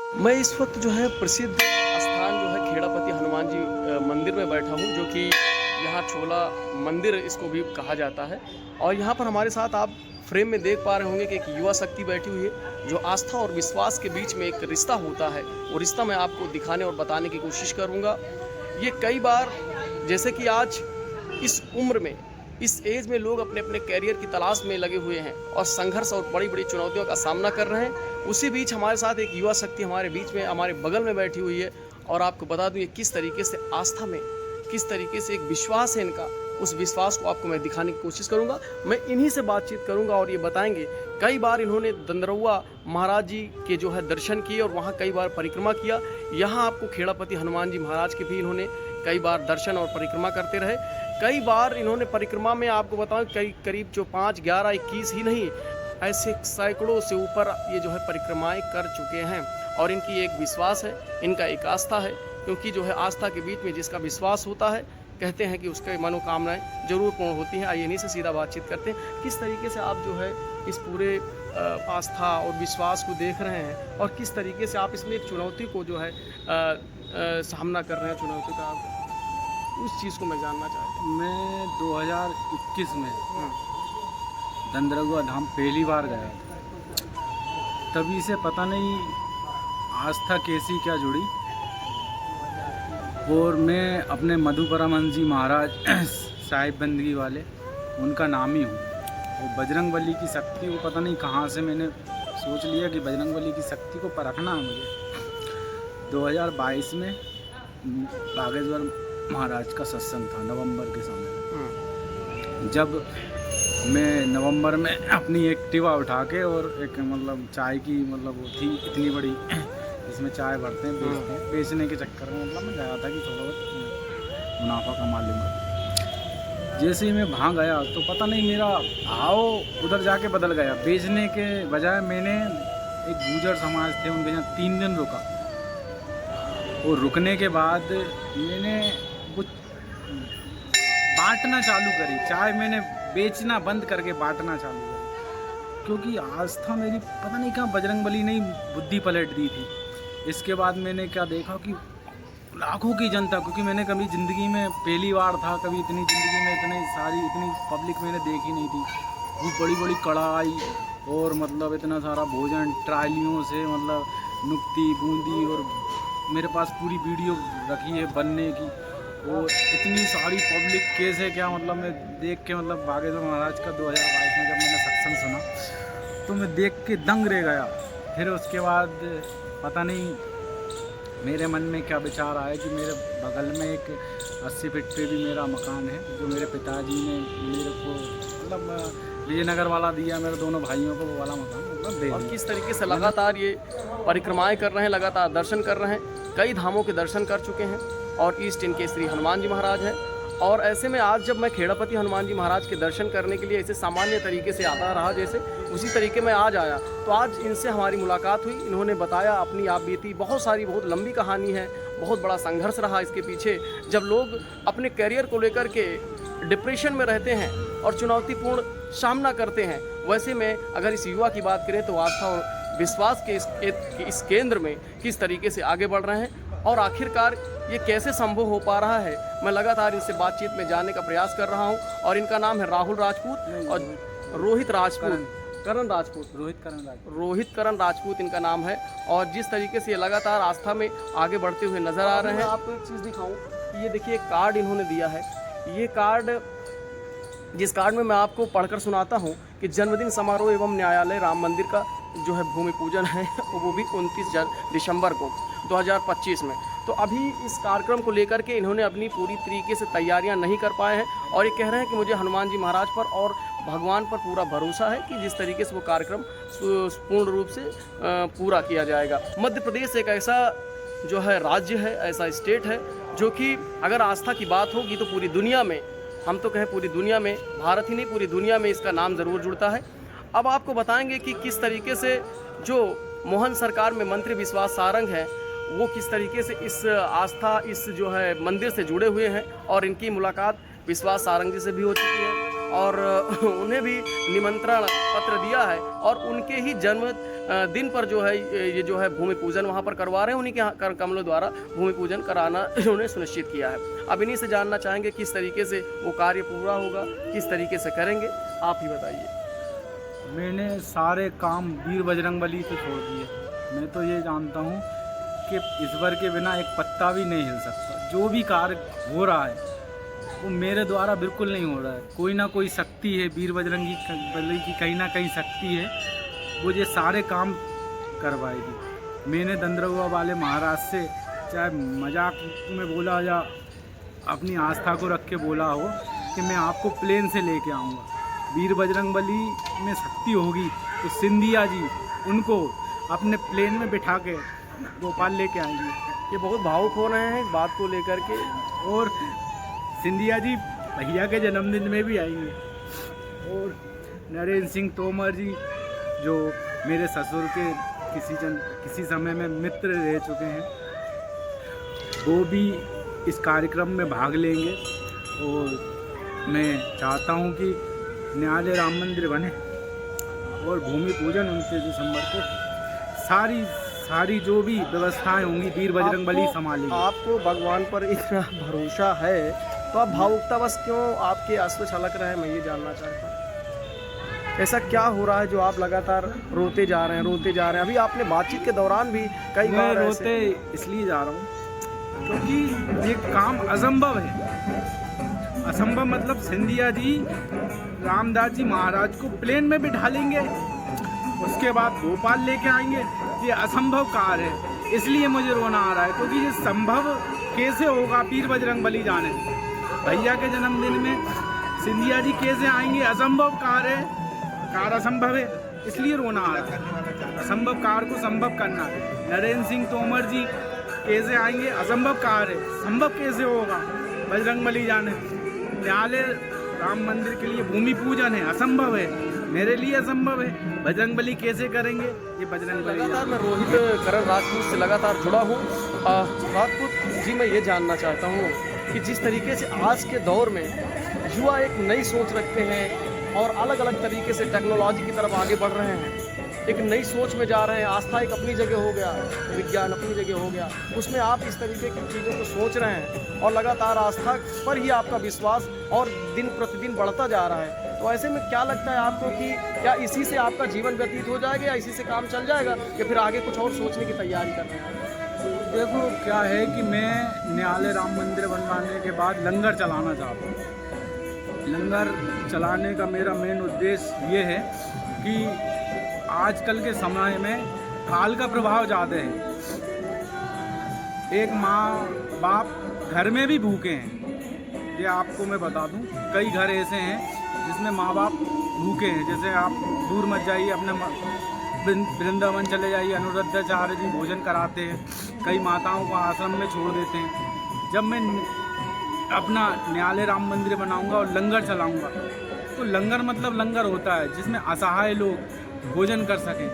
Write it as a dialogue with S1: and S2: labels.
S1: मैं इस वक्त जो है प्रसिद्ध स्थान जो है खेड़ापति हनुमान जी मंदिर में बैठा हूँ, जो कि यहाँ छोला मंदिर इसको भी कहा जाता है। और यहाँ पर हमारे साथ आप फ्रेम में देख पा रहे होंगे कि एक युवा शक्ति बैठी हुई है, जो आस्था और विश्वास के बीच में एक रिश्ता होता है। वो रिश्ता मैं आपको दिखाने और बताने की कोशिश करूँगा। ये कई बार, जैसे कि आज इस उम्र में, इस एज में लोग अपने अपने कैरियर की तलाश में लगे हुए हैं और संघर्ष और बड़ी बड़ी चुनौतियों का सामना कर रहे हैं। उसी बीच हमारे साथ एक युवा शक्ति हमारे बीच में, हमारे बगल में बैठी हुई है। और आपको बता दूं ये किस तरीके से आस्था में, किस तरीके से एक विश्वास है इनका, उस विश्वास को आपको मैं दिखाने की कोशिश करूंगा। मैं इन्हीं से बातचीत करूंगा और ये बताएंगे, कई बार इन्होंने दंदरौआ महाराज जी के जो है दर्शन किए और वहाँ कई बार परिक्रमा किया। यहाँ आपको खेड़ापति हनुमान जी महाराज के भी इन्होंने कई बार दर्शन और परिक्रमा करते रहे। कई बार इन्होंने परिक्रमा में, आपको बताऊं, करीब जो 5, 11, 21 ही नहीं, ऐसे सैकड़ों से ऊपर ये जो है परिक्रमाएं कर चुके हैं। और इनकी एक विश्वास है, इनका एक आस्था है, क्योंकि जो है आस्था के बीच में जिसका विश्वास होता है, कहते हैं कि उसकी मनोकामनाएं जरूर पूर्ण होती हैं। आइए इन्हीं से सीधा बातचीत करते हैं। किस तरीके से आप जो है इस पूरे आस्था और विश्वास को देख रहे हैं और किस तरीके से आप इसमें एक चुनौती को जो है सामना कर रहे हैं, चुनौती का, उस चीज़ को मैं जानना चाहता हूँ।
S2: मैं 2021 में दंदरौआ धाम पहली बार गया, तभी से पता नहीं आस्था कैसी क्या जुड़ी। और मैं अपने मधुपरामन जी महाराज साहिब बंदगी वाले, उनका नाम ही हूँ। और बजरंगबली की शक्ति को पता नहीं कहाँ से मैंने सोच लिया कि बजरंगबली की शक्ति को परखना है मुझे। 2022 में बागेश्वर महाराज का सत्संग था नवंबर के समय। जब मैं नवंबर में अपनी एक्टिवा उठा के और एक मतलब चाय की मतलब वो थी इतनी बड़ी, इसमें चाय भरते हैं, बेचते हैं, बेचने के चक्कर में मतलब मैं गया था कि थोड़ा बहुत मुनाफा कमा लूँगा। जैसे ही मैं वहाँ गया तो पता नहीं मेरा भाव उधर जाके बदल गया। बेचने के बजाय मैंने एक गुर्जर समाज थे, उनके यहाँ 3 दिन रुका। और रुकने के बाद मैंने कुछ बांटना चालू करी। चाय मैंने बेचना बंद करके बांटना चालू करी, क्योंकि आस्था मेरी पता नहीं कहाँ बजरंगबली ने बुद्धि पलट दी थी। इसके बाद मैंने क्या देखा कि लाखों की जनता, क्योंकि मैंने कभी ज़िंदगी में पहली बार था, कभी इतनी ज़िंदगी में इतनी पब्लिक मैंने देखी नहीं थी। वो बड़ी बड़ी कढ़ाई और मतलब इतना सारा भोजन ट्रालियों से, मतलब नुक्ती बूंदी, और मेरे पास पूरी वीडियो रखी है बनने की। और इतनी सारी पब्लिक कैसे क्या, मतलब मैं देख के, मतलब बागेश्वर महाराज का 2022 में जब मैंने सत्संग सुना तो मैं देख के दंग रह गया। फिर उसके बाद पता नहीं मेरे मन में क्या विचार आया कि मेरे बगल में एक 80 फीट पे भी मेरा मकान है, जो मेरे पिताजी ने मेरे को मतलब विजयनगर वाला दिया, मेरे दोनों भाइयों को वो वाला मकान मतलब दे।
S1: और किस तरीके से लगातार ये परिक्रमाएं कर रहे हैं, लगातार दर्शन कर रहे हैं, कई धामों के दर्शन कर चुके हैं। और ईस्ट इनके श्री हनुमान जी महाराज हैं। और ऐसे में आज जब मैं खेड़ापति हनुमान जी महाराज के दर्शन करने के लिए ऐसे सामान्य तरीके से आता रहा, जैसे उसी तरीके में आज आया, तो आज इनसे हमारी मुलाकात हुई। इन्होंने बताया अपनी आप बीती, बहुत सारी, बहुत लंबी कहानी है, बहुत बड़ा संघर्ष रहा इसके पीछे। जब लोग अपने करियर को लेकर के डिप्रेशन में रहते हैं और चुनौतीपूर्ण सामना करते हैं, वैसे में अगर इस युवा की बात करें तो आस्था और विश्वास के इस केंद्र में किस तरीके से आगे बढ़ रहे हैं और आखिरकार ये कैसे संभव हो पा रहा है, मैं लगातार इनसे बातचीत में जानने का प्रयास कर रहा हूं। और इनका नाम है राहुल राजपूत और रोहित राजपूत, करण राजपूत, रोहित करण राजपूत इनका नाम है। और जिस तरीके से ये लगातार आस्था में आगे बढ़ते हुए नजर आ रहे हैं। आपको एक चीज़ दिखाऊं, ये देखिए एक कार्ड इन्होंने दिया है। ये कार्ड, जिस कार्ड में मैं आपको पढ़कर सुनाता हूँ कि जन्मदिन समारोह एवं न्यायालय राम मंदिर का जो है भूमि पूजन है, वो भी 29 दिसंबर को 2025 में। तो अभी इस कार्यक्रम को लेकर के इन्होंने अपनी पूरी तरीके से तैयारियां नहीं कर पाए हैं और ये कह रहे हैं कि मुझे हनुमान जी महाराज पर और भगवान पर पूरा भरोसा है कि जिस तरीके से वो कार्यक्रम पूर्ण रूप से पूरा किया जाएगा। मध्य प्रदेश एक ऐसा जो है राज्य है, ऐसा स्टेट है, जो कि अगर आस्था की बात होगी तो पूरी दुनिया में, हम तो कहें पूरी दुनिया में, भारत ही नहीं पूरी दुनिया में इसका नाम ज़रूर जुड़ता है। अब आपको बताएंगे कि किस तरीके से जो मोहन सरकार में मंत्री विश्वास सारंग हैं, वो किस तरीके से इस आस्था, इस जो है मंदिर से जुड़े हुए हैं। और इनकी मुलाकात विश्वास सारंग जी से भी हो चुकी है और उन्हें भी निमंत्रण पत्र दिया है और उनके ही जन्म दिन पर जो है ये जो है भूमि पूजन वहाँ पर करवा रहे हैं। उन्हीं के कमलों द्वारा भूमि पूजन कराना इन्होंने सुनिश्चित किया है। अब इन्हीं से जानना चाहेंगे किस तरीके से वो कार्य पूरा होगा, किस तरीके से करेंगे, आप ही बताइए।
S2: मैंने सारे काम वीर बजरंगबली पे छोड़ दिए। मैं तो ये जानता हूँ कि ईश्वर के बिना एक पत्ता भी नहीं हिल सकता। जो भी कार्य हो रहा है वो मेरे द्वारा बिल्कुल नहीं हो रहा है। कोई ना कोई शक्ति है, वीर बजरंगी बली की कहीं ना कहीं शक्ति है, वो ये सारे काम करवाएगी। मैंने दंदरवा वाले महाराज से चाहे मजाक में बोला या अपनी आस्था को रख के बोला हो कि मैं आपको प्लेन से लेके आऊँगा। वीर बजरंगबली में शक्ति होगी तो सिंधिया जी उनको अपने प्लेन में बिठा के भोपाल लेके आएंगे।
S1: ये बहुत भावुक हो रहे हैं इस बात को लेकर के।
S2: और सिंधिया जी भैया के जन्मदिन में भी आएंगे। और नरेंद्र सिंह तोमर जी जो मेरे ससुर के किसी समय में मित्र रह चुके हैं, वो भी इस कार्यक्रम में भाग लेंगे। और मैं चाहता हूं कि न्यायालय राम मंदिर बने और भूमि पूजन 29 दिसंबर को सारी जो भी व्यवस्थाएं होंगी वीर बजरंगबली संभालेंगे।
S1: आपको भगवान पर इतना भरोसा है तो आप भावुकता बस क्यों आपके आंसू छलक रहे हैं, मैं ये जानना चाहता हूँ। ऐसा क्या हो रहा है जो आप लगातार रोते जा रहे हैं? अभी आपने बातचीत के दौरान भी कई बार
S2: रोते इसलिए जा रहा हूँ क्योंकि ये काम असंभव है। असंभव मतलब सिंधिया जी रामदास जी महाराज को प्लेन में बिठा लेंगे, उसके बाद भोपाल लेके आएंगे। ये असंभव कार्य है, इसलिए मुझे रोना आ रहा है। क्योंकि ये संभव कैसे होगा? पीर बजरंगबली जाने। भैया के जन्मदिन में सिंधिया जी कैसे आएंगे? असंभव कार्य है, कार्य असंभव है, इसलिए रोना आ रहा है। असंभव कार्य को संभव करना है। नरेंद्र सिंह तोमर जी कैसे आएंगे? असंभव कार्य है, संभव कैसे होगा? बजरंगबली जाने। न्यायालय राम मंदिर के लिए भूमि पूजन है, असंभव है, मेरे लिए असंभव है। बजरंगबली कैसे करेंगे? ये बजरंगबली।
S1: लगातार मैं रोहित करण राजपूत से लगातार जुड़ा हूँ। राजपूत जी, मैं ये जानना चाहता हूँ कि जिस तरीके से आज के दौर में युवा एक नई सोच रखते हैं और अलग अलग तरीके से टेक्नोलॉजी की तरफ आगे बढ़ रहे हैं, एक नई सोच में जा रहे हैं। आस्था एक अपनी जगह हो गया, विज्ञान अपनी जगह हो गया, उसमें आप इस तरीके की चीज़ों को सोच रहे हैं और लगातार आस्था पर ही आपका विश्वास और दिन प्रतिदिन बढ़ता जा रहा है। तो ऐसे में क्या लगता है आपको कि क्या इसी से आपका जीवन व्यतीत हो जाएगा या इसी से काम चल जाएगा या फिर आगे कुछ और सोचने की तैयारी कर रहे हैं?
S2: देखो क्या है कि मैं न्यायालय राम मंदिर बनवाने के बाद लंगर चलाना चाहता हूँ। लंगर चलाने का मेरा मेन उद्देश्य ये है कि आजकल के समय में काल का प्रभाव ज़्यादा है। एक माँ बाप घर में भी भूखे हैं, ये आपको मैं बता दूं। कई घर ऐसे हैं जिसमें माँ बाप भूखे हैं। जैसे आप दूर मत जाइए, अपने वृंदावन चले जाइए, अनुरुद्धाचार्य जी भोजन कराते हैं, कई माताओं को आश्रम में छोड़ देते हैं। जब मैं अपना न्यायालय राम मंदिर बनाऊंगा और लंगर चलाऊंगा तो लंगर मतलब लंगर होता है जिसमें असहाय लोग भोजन कर सकें।